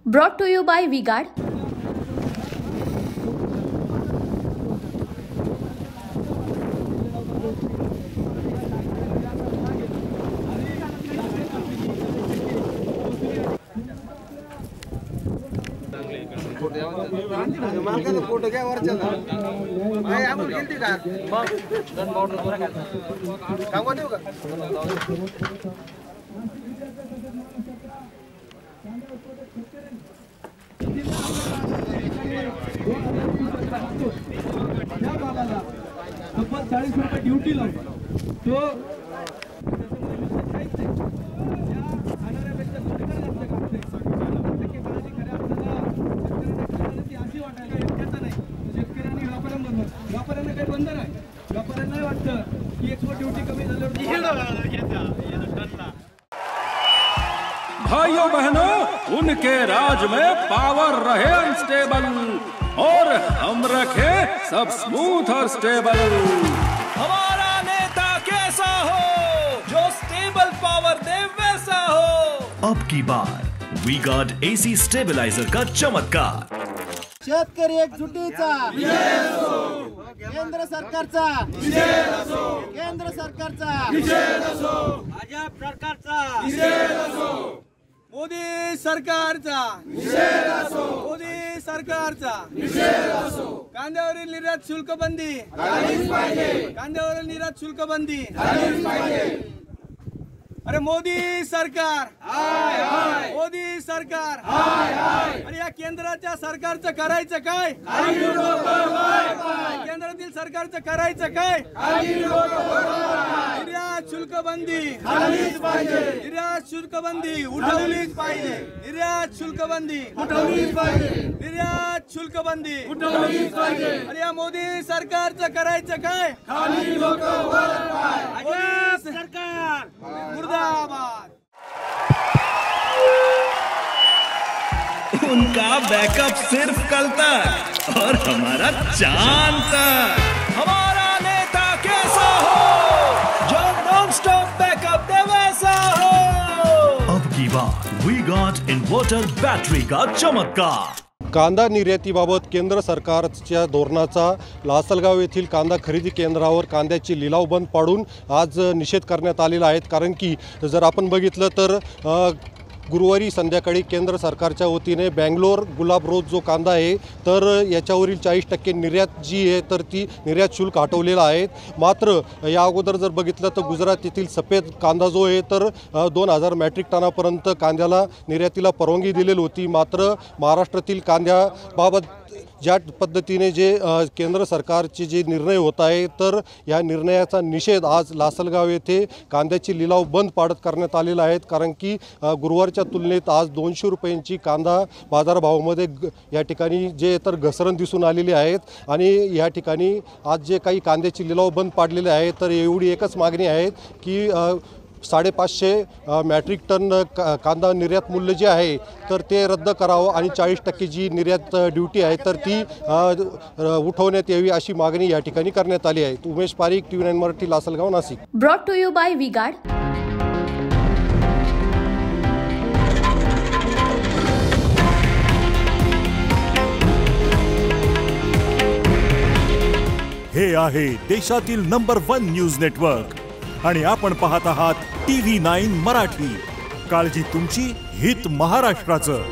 Brought to you by V-Guard. Photo घ्या वरच्या नाही आपण गेलती का मग गन बॉर्डर वर सांगू देऊ का या बाबाला 40 रुपये ड्यूटी लावतो तो भाइयों बहनों, उनके राज में पावर रहे अनस्टेबल और हम रखे सब स्मूथ और स्टेबल। हमारा नेता कैसा हो जो स्टेबल पावर दे वैसा हो। अब की बार V-Guard AC स्टेबलाइजर का चमत्कार। शेतकरी एकजुटीचा विजय असो, केंद्र सरकारचा विजय असो, केंद्र सरकारचा विजय असो, भाजप सरकारचा विजय असो, मोदी सरकारचा विजय असो, मोदी सरकारचा विजय असो, कांद्यावरील निर्यात शुल्क बंदी झालीच पाहिजे, कांद्यावरील निर्यात शुल्क बंदी झालीच पाहिजे। अरे मोदी सरकार हाय हाय, मोदी सरकार हाय हाय, अरे या केंद्राच्या सरकारचं करायचं काय? काही लोक बाय बाय, केंद्रातील सरकारचं करायचं काय? काही लोक बाय, निर्यात शुल्क बंदी झालीच पाहिजे, निर्यात शुल्क बंदी उठवलीच पाहिजे, निर्यात शुल्क बंदी उठवलीच पाहिजे, निर्यात शुल्क बंदी उठवलीच पाहिजे। अरे या मोदी सरकारचं करायचं काय? खाली लोक वर पाय, मोदी सरकार मुर्दाबाद। उनका बैकअप सिर्फ कल तक और हमारा चांद तक। हमारा नेता कैसा हो जो नॉन स्टॉप बैकअप दे वैसा हो। अब की बार V-Guard इन्वर्टर बैटरी का चमत्कार। कांदा निर्यातीबाबत केंद्र सरकारच्या धोरणाचा लासलगाव येथील कांदा खरेदी केंद्रावर कांद्याची लिलाव बंद पाडून आज निषेध करण्यात आलेला आहे। कारण की जर आपण बघितलं तर गुरुवारी संध्याकाळी केंद्र सरकारच्या वतीने बँगलोर गुलाब रोज जो कांदा आहे तर याच्यावरील 40% निर्यात जी आहे तर ती निर्यात शुल्क हटवलेलं आहे। मात्र या अगोदर जर बघितलं तर गुजरात येथील सफेद कांदा जो आहे तर 2000 मेट्रिक टनापर्यंत कांद्याला निर्यातीला परवानगी दिलेली होती। मात्र महाराष्ट्रातील कांद्याबाबत ज्या पद्धतीने जे केंद्र सरकारचे जे निर्णय होत आहे तर या निर्णयाचा निषेध आज लासलगाव येथे कांद्याची लिलाव बंद पाडत करण्यात आलेला आहे। कारण की गुरुवारच्या तुलनेत आज 200 रुपयांची कांदा बाजारभावामध्ये या ठिकाणी जे तर घसरण दिसून आलेली आहेत। आणि या ठिकाणी आज जे काही कांद्याची लिलाव बंद पाडलेले आहे तर एवढी एकच मागणी आहे की 550 मेट्रिक टन कांदा निर्यात मूल्य जे आहे तर ते रद्द करावं आणि 40% जी निर्यात ड्यूटी आहे तर ती उठवण्यात यावी अशी मागणी या ठिकाणी करण्यात आली आहे। Umesh Parikh, TV9 Marathi, Lasalgaon, Nashik. Brought to you by V-Guard. हे आहे देशातील नंबर 1 न्यूज नेटवर्क आणि आपण पाहत आहात TV9 मराठी। काळजी तुमची, हित महाराष्ट्राचं।